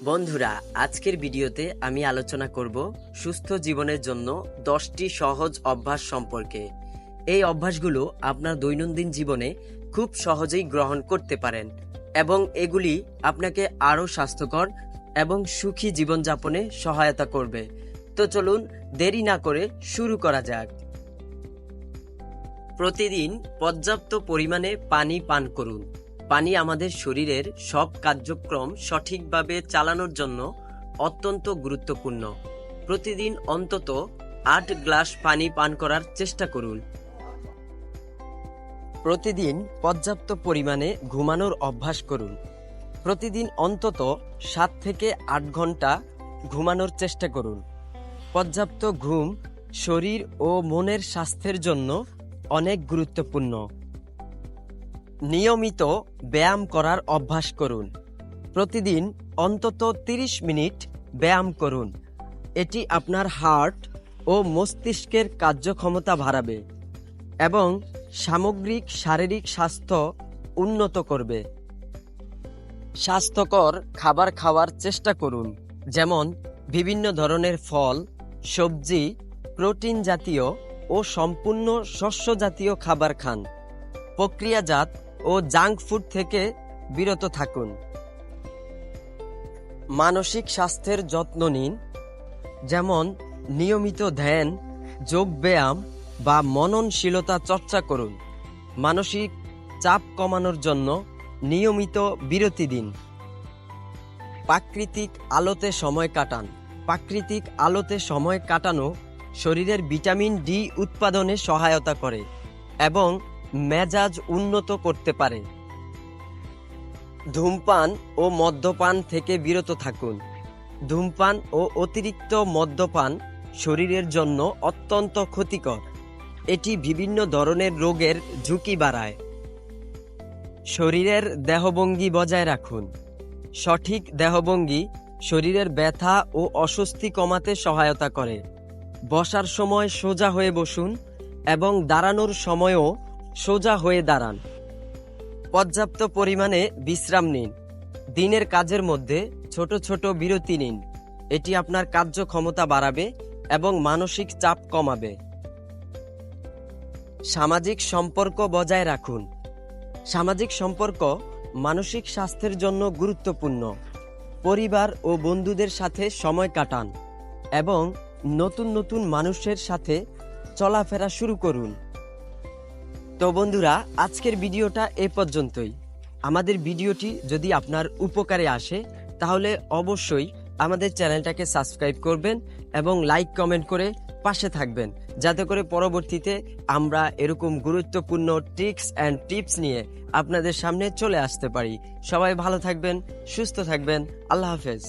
বন্ধুরা, আজকের ভিডিওতে আমি আলোচনা করব সুস্থ জীবনের জন্য 10টি সহজ অভ্যাস সম্পর্কে। এই অভ্যাসগুলো আপনার দৈনন্দিন জীবনে খুব সহজেই গ্রহণ করতে পারেন এবং এগুলি আপনাকে আরও স্বাস্থ্যকর এবং সুখী জীবনযাপনে সহায়তা করবে। তো চলুন দেরি না করে শুরু করা যাক। প্রতিদিন পর্যাপ্ত পরিমাণে পানি পান করুন। পানি আমাদের শরীরের সব কার্যক্রম সঠিকভাবে চালানোর জন্য অত্যন্ত গুরুত্বপূর্ণ। প্রতিদিন অন্তত 8 গ্লাস পানি পান করার চেষ্টা করুন। প্রতিদিন পর্যাপ্ত পরিমাণে ঘুমানোর অভ্যাস করুন। প্রতিদিন অন্তত 7 থেকে 8 ঘন্টা ঘুমানোর চেষ্টা করুন। পর্যাপ্ত ঘুম শরীর ও মনের স্বাস্থ্যের জন্য অনেক গুরুত্বপূর্ণ। নিয়মিত ব্যায়াম করার অভ্যাস করুন। প্রতিদিন অন্তত 30 মিনিট ব্যায়াম করুন। এটি আপনার হার্ট ও মস্তিষ্কের কার্যক্ষমতা বাড়াবে এবং সামগ্রিক শারীরিক স্বাস্থ্য উন্নত করবে। স্বাস্থ্যকর খাবার খাওয়ার চেষ্টা করুন, যেমন বিভিন্ন ধরনের ফল, সবজি, প্রোটিন জাতীয় ও সম্পূর্ণ শস্য জাতীয় খাবার খান। প্রক্রিয়াজাত ও জাঙ্ক ফুড থেকে বিরত থাকুন। মানসিক স্বাস্থ্যের যত্ন নিন, যেমন নিয়মিত ধ্যান, যোগ ব্যায়াম বা মননশীলতা চর্চা করুন। মানসিক চাপ কমানোর জন্য নিয়মিত বিরতি দিন। প্রাকৃতিক আলোতে সময় কাটান। প্রাকৃতিক আলোতে সময় কাটানো শরীরের ভিটামিন ডি উৎপাদনে সহায়তা করে এবং মেজাজ উন্নত করতে পারে। ধূমপান ও মদ্যপান থেকে বিরত থাকুন। ধূমপান ও অতিরিক্ত মদ্যপান শরীরের জন্য অত্যন্ত ক্ষতিকর। এটি বিভিন্ন ধরনের রোগের ঝুঁকি বাড়ায়। শরীরের দেহভঙ্গি বজায় রাখুন। সঠিক দেহভঙ্গি শরীরের ব্যথা ও অস্বস্তি কমাতে সহায়তা করে। বসার সময় সোজা হয়ে বসুন এবং দাঁড়ানোর সময়ও সোজা হয়ে দাঁড়ান। পর্যাপ্ত পরিমাণে বিশ্রাম নিন। দিনের কাজের মধ্যে ছোট ছোট বিরতি নিন। এটি আপনার কার্যক্ষমতা বাড়াবে এবং মানসিক চাপ কমাবে। সামাজিক সম্পর্ক বজায় রাখুন। সামাজিক সম্পর্ক মানসিক স্বাস্থ্যের জন্য গুরুত্বপূর্ণ। পরিবার ও বন্ধুদের সাথে সময় কাটান এবং নতুন নতুন মানুষের সাথে চলাফেরা শুরু করুন। তো বন্ধুরা, আজকের ভিডিওটা এ পর্যন্তই। আমাদের ভিডিওটি যদি আপনার উপকারে আসে তাহলে অবশ্যই আমাদের চ্যানেলটাকে সাবস্ক্রাইব করবেন এবং লাইক কমেন্ট করে পাশে থাকবেন, যাতে করে পরবর্তীতে আমরা এরকম গুরুত্বপূর্ণ ট্রিক্স অ্যান্ড টিপস নিয়ে আপনাদের সামনে চলে আসতে পারি। সবাই ভালো থাকবেন, সুস্থ থাকবেন। আল্লাহ হাফেজ।